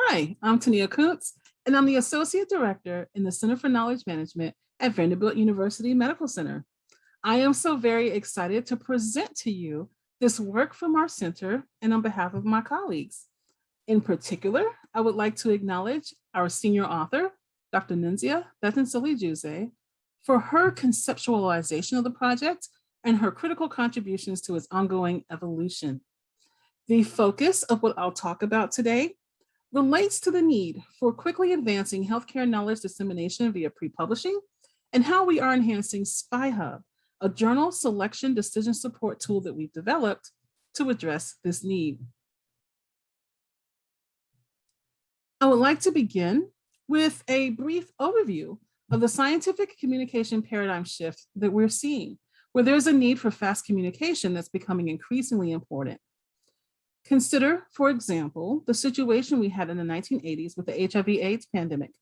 Hi, I'm Tania Kuntz, and I'm the Associate Director in the Center for Knowledge Management at Vanderbilt University Medical Center. I am so very excited to present to you this work from our center and on behalf of my colleagues. In particular, I would like to acknowledge our senior author, Dr. Nunzia Bettinsili-Juse, for her conceptualization of the project and her critical contributions to its ongoing evolution. The focus of what I'll talk about today relates to the need for quickly advancing healthcare knowledge dissemination via pre-publishing and how we are enhancing SpyHub, a journal selection decision support tool that we've developed to address this need. I would like to begin with a brief overview of the scientific communication paradigm shift that we're seeing, where there's a need for fast communication that's becoming increasingly important. Consider, for example, the situation we had in the 1980s with the HIV/AIDS pandemic.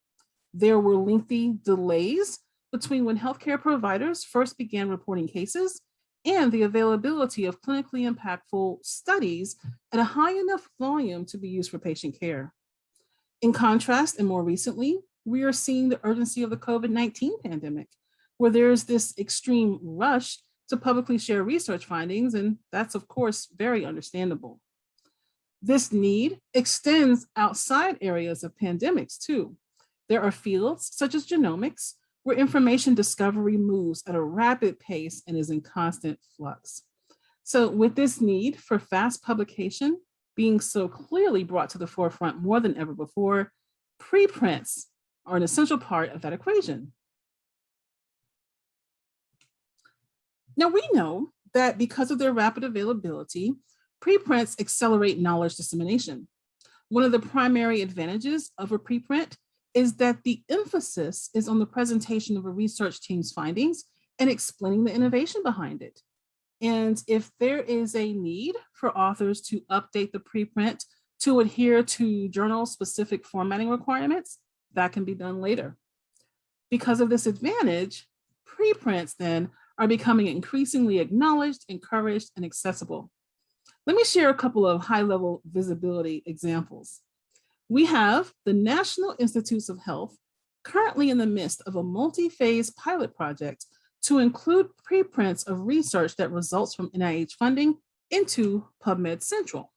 There were lengthy delays between when healthcare providers first began reporting cases and the availability of clinically impactful studies at a high enough volume to be used for patient care. In contrast, and more recently, we are seeing the urgency of the COVID-19 pandemic, where there's this extreme rush to publicly share research findings, and that's, of course, very understandable. This need extends outside areas of pandemics too. There are fields such as genomics, where information discovery moves at a rapid pace and is in constant flux. So with this need for fast publication being so clearly brought to the forefront more than ever before, preprints are an essential part of that equation. Now we know that because of their rapid availability, preprints accelerate knowledge dissemination. One of the primary advantages of a preprint is that the emphasis is on the presentation of a research team's findings and explaining the innovation behind it. And if there is a need for authors to update the preprint to adhere to journal-specific formatting requirements, that can be done later. Because of this advantage, preprints then are becoming increasingly acknowledged, encouraged, and accessible. Let me share a couple of high-level visibility examples. We have the National Institutes of Health currently in the midst of a multi-phase pilot project to include preprints of research that results from NIH funding into PubMed Central.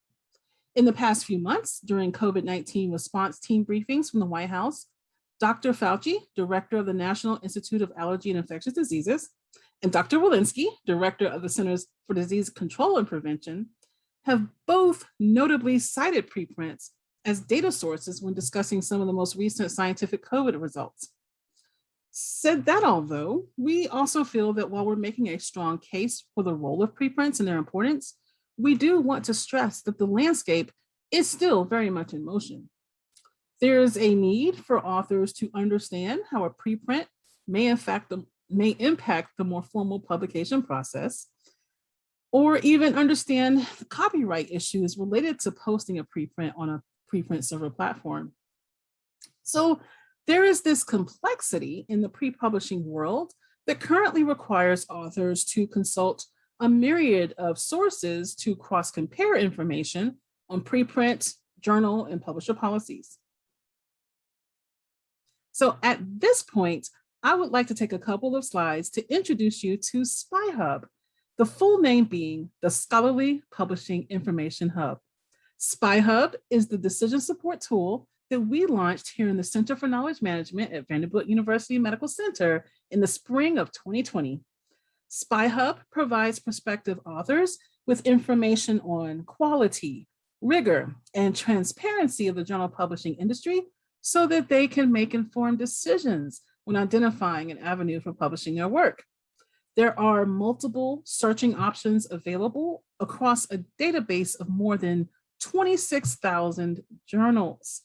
In the past few months, during COVID-19 response team briefings from the White House, Dr. Fauci, director of the National Institute of Allergy and Infectious Diseases, and Dr. Walensky, director of the Centers for Disease Control and Prevention, have both notably cited preprints as data sources when discussing some of the most recent scientific COVID results. Said that all, though, we also feel that while we're making a strong case for the role of preprints and their importance, we do want to stress that the landscape is still very much in motion. There's a need for authors to understand how a preprint may impact the more formal publication process, or even understand the copyright issues related to posting a preprint on a preprint server platform. So there is this complexity in the pre-publishing world that currently requires authors to consult a myriad of sources to cross-compare information on preprint, journal, and publisher policies. So at this point, I would like to take a couple of slides to introduce you to SpyHub, the full name being the Scholarly Publishing Information Hub. SpyHub is the decision support tool that we launched here in the Center for Knowledge Management at Vanderbilt University Medical Center in the spring of 2020. SpyHub provides prospective authors with information on quality, rigor, and transparency of the journal publishing industry so that they can make informed decisions when identifying an avenue for publishing their work. There are multiple searching options available across a database of more than 26,000 journals.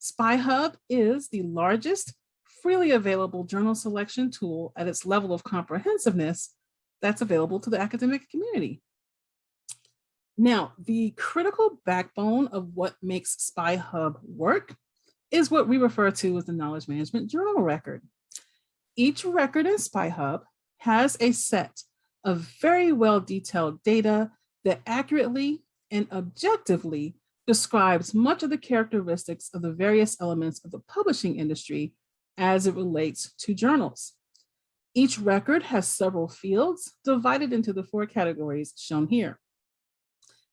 SpyHub is the largest freely available journal selection tool at its level of comprehensiveness that's available to the academic community. Now, the critical backbone of what makes SpyHub work is what we refer to as the knowledge management journal record. Each record in SpyHub has a set of very well detailed data that accurately and objectively describes much of the characteristics of the various elements of the publishing industry as it relates to journals. Each record has several fields divided into the 4 categories shown here.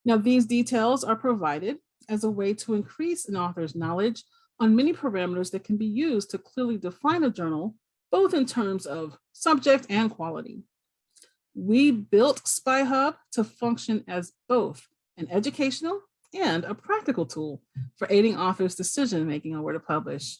Now, these details are provided as a way to increase an author's knowledge on many parameters that can be used to clearly define a journal, both in terms of subject and quality. We built SpyHub to function as both an educational and a practical tool for aiding authors' decision-making on where to publish.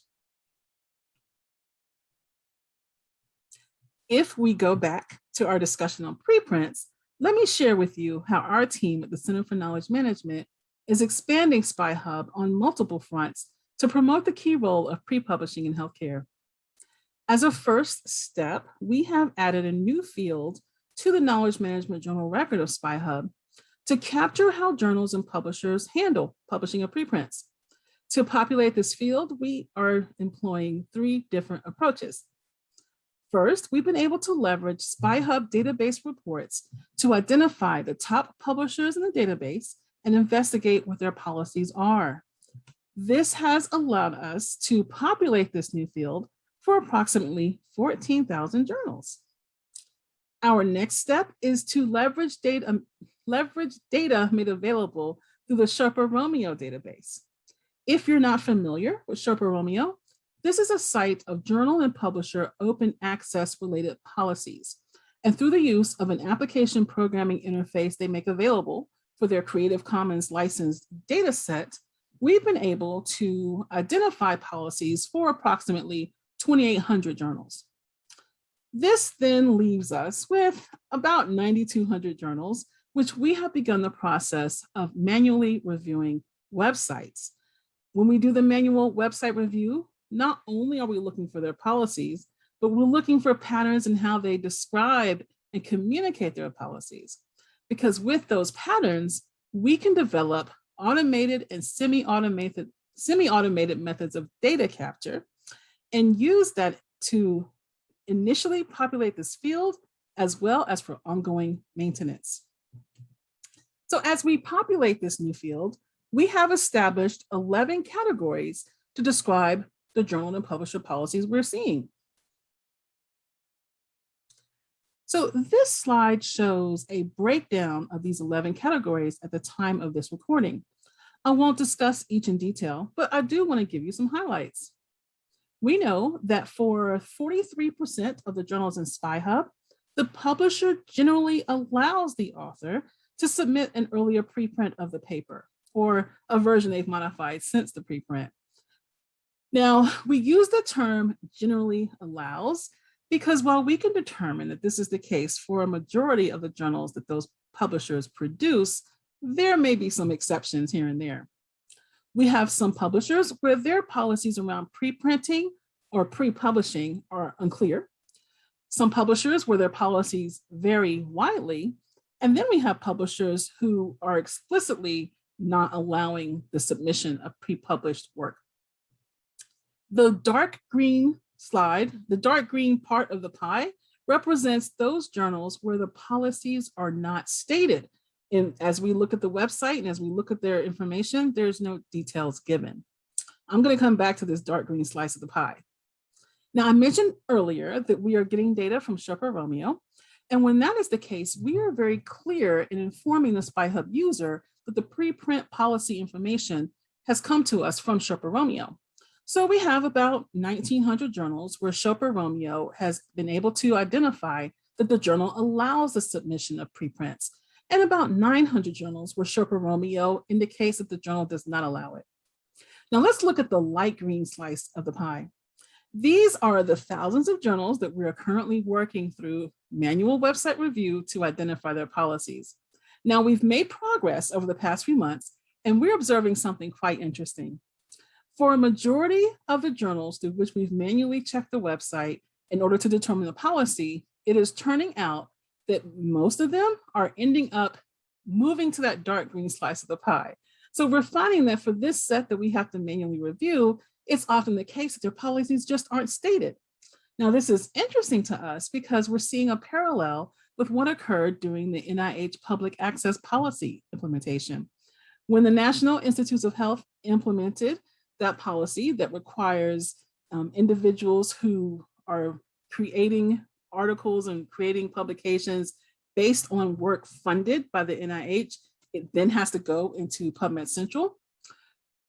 If we go back to our discussion on preprints, let me share with you how our team at the Center for Knowledge Management is expanding SpyHub on multiple fronts to promote the key role of pre-publishing in healthcare. As a first step, we have added a new field to the Knowledge Management Journal record of SpyHub to capture how journals and publishers handle publishing of preprints. To populate this field, we are employing 3 different approaches. First, we've been able to leverage SpyHub database reports to identify the top publishers in the database and investigate what their policies are. This has allowed us to populate this new field for approximately 14,000 journals. Our next step is to leverage data made available through the Sherpa Romeo database. If you're not familiar with Sherpa Romeo, this is a site of journal and publisher open access related policies. And through the use of an application programming interface they make available for their Creative Commons licensed data set, we've been able to identify policies for approximately 2,800 journals. This then leaves us with about 9,200 journals, which we have begun the process of manually reviewing websites. When we do the manual website review, not only are we looking for their policies, but we're looking for patterns in how they describe and communicate their policies. Because with those patterns, we can develop automated and semi-automated methods of data capture and use that to initially populate this field as well as for ongoing maintenance. So as we populate this new field, we have established 11 categories to describe the journal and publisher policies we're seeing. So this slide shows a breakdown of these 11 categories at the time of this recording. I won't discuss each in detail, but I do want to give you some highlights. We know that for 43% of the journals in SpyHub, the publisher generally allows the author to submit an earlier preprint of the paper or a version they've modified since the preprint. Now, we use the term generally allows because while we can determine that this is the case for a majority of the journals that those publishers produce, there may be some exceptions here and there. We have some publishers where their policies around preprinting or pre-publishing are unclear. Some publishers where their policies vary widely. And then we have publishers who are explicitly not allowing the submission of pre-published work. The dark green slide, the dark green part of the pie represents those journals where the policies are not stated. And as we look at the website and as we look at their information, there's no details given. I'm going to come back to this dark green slice of the pie. Now, I mentioned earlier that we are getting data from Sherpa Romeo. And when that is the case, we are very clear in informing the SpyHub user that the preprint policy information has come to us from Sherpa Romeo. So we have about 1,900 journals where Sherpa Romeo has been able to identify that the journal allows the submission of preprints, and about 900 journals where Sherpa Romeo indicates that the journal does not allow it. Now let's look at the light green slice of the pie. These are the thousands of journals that we are currently working through manual website review to identify their policies. Now we've made progress over the past few months, and we're observing something quite interesting. For a majority of the journals through which we've manually checked the website in order to determine the policy, it is turning out that most of them are ending up moving to that dark green slice of the pie. So we're finding that for this set that we have to manually review, it's often the case that their policies just aren't stated. Now, this is interesting to us because we're seeing a parallel with what occurred during the NIH public access policy implementation. When the National Institutes of Health implemented that policy that requires individuals who are creating articles and creating publications based on work funded by the NIH, it then has to go into PubMed Central.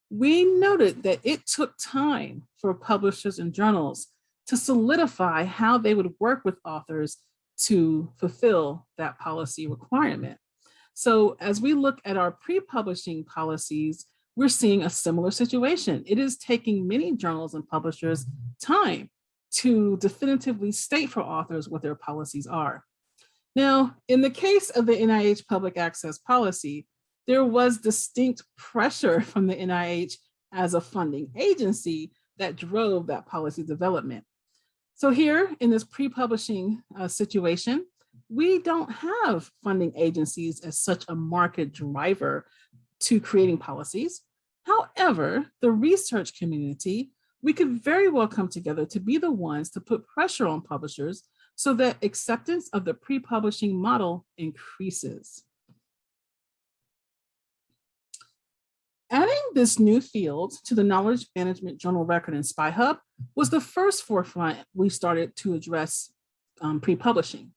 We noted that it took time for publishers and journals to solidify how they would work with authors to fulfill that policy requirement. So as we look at our pre-publishing policies, we're seeing a similar situation. It is taking many journals and publishers time to definitively state for authors what their policies are. Now, in the case of the NIH public access policy, there was distinct pressure from the NIH as a funding agency that drove that policy development. So here in this pre-publishing situation, we don't have funding agencies as such a market driver to creating policies. However, the research community, we could very well come together to be the ones to put pressure on publishers so that acceptance of the pre-publishing model increases. Adding this new field to the Knowledge Management Journal Record in SpyHub was the first forefront we started to address pre-publishing.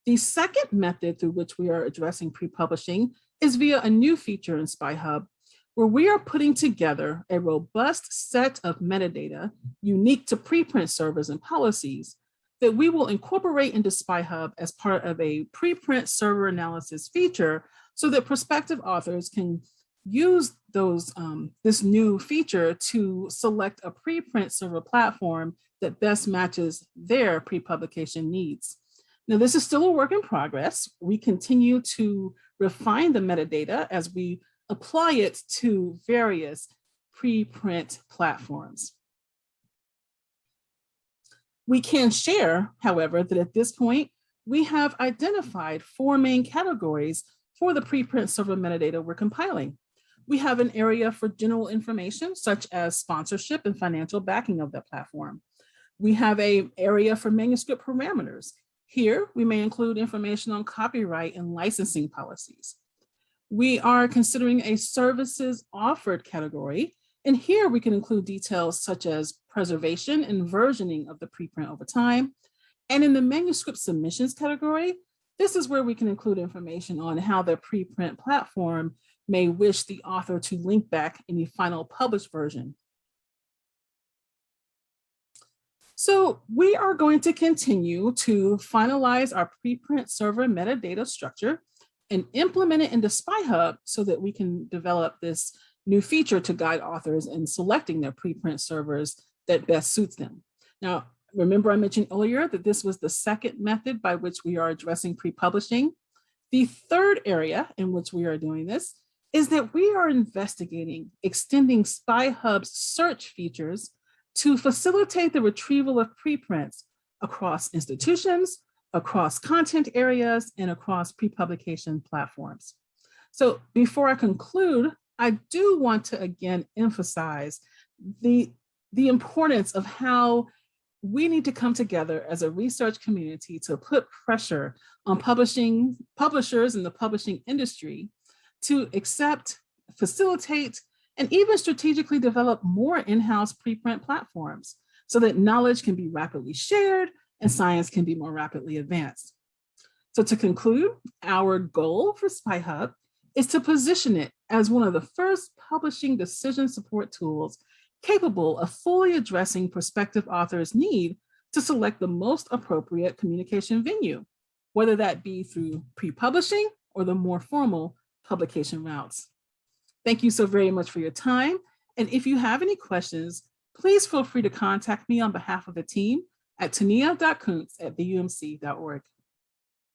The second method through which we are addressing pre-publishing is via a new feature in SpyHub, where we are putting together a robust set of metadata unique to preprint servers and policies that we will incorporate into SpyHub as part of a preprint server analysis feature so that prospective authors can use this new feature to select a preprint server platform that best matches their pre-publication needs. Now, this is still a work in progress. We continue to refine the metadata as we apply it to various preprint platforms. We can share, however, that at this point, we have identified 4 main categories for the preprint server metadata we're compiling. We have an area for general information, such as sponsorship and financial backing of the platform. We have an area for manuscript parameters. Here, we may include information on copyright and licensing policies. We are considering a services offered category, and here we can include details such as preservation and versioning of the preprint over time. And in the manuscript submissions category, this is where we can include information on how the preprint platform may wish the author to link back any final published version. So we are going to continue to finalize our preprint server metadata structure and implement it into SpyHub so that we can develop this new feature to guide authors in selecting their preprint servers that best suits them. Now, remember I mentioned earlier that this was the second method by which we are addressing pre-publishing. The third area in which we are doing this is that we are investigating extending SpyHub's search features to facilitate the retrieval of preprints across institutions, across content areas, and across pre-publication platforms. So before I conclude, I do want to again emphasize the importance of how we need to come together as a research community to put pressure on publishers in the publishing industry to accept, facilitate, and even strategically develop more in-house preprint platforms so that knowledge can be rapidly shared and science can be more rapidly advanced. So to conclude, our goal for SpyHub is to position it as one of the first publishing decision support tools capable of fully addressing prospective authors' need to select the most appropriate communication venue, whether that be through pre-publishing or the more formal publication routes. Thank you so very much for your time. And if you have any questions, please feel free to contact me on behalf of the team at tania.kuntz@theumc.org.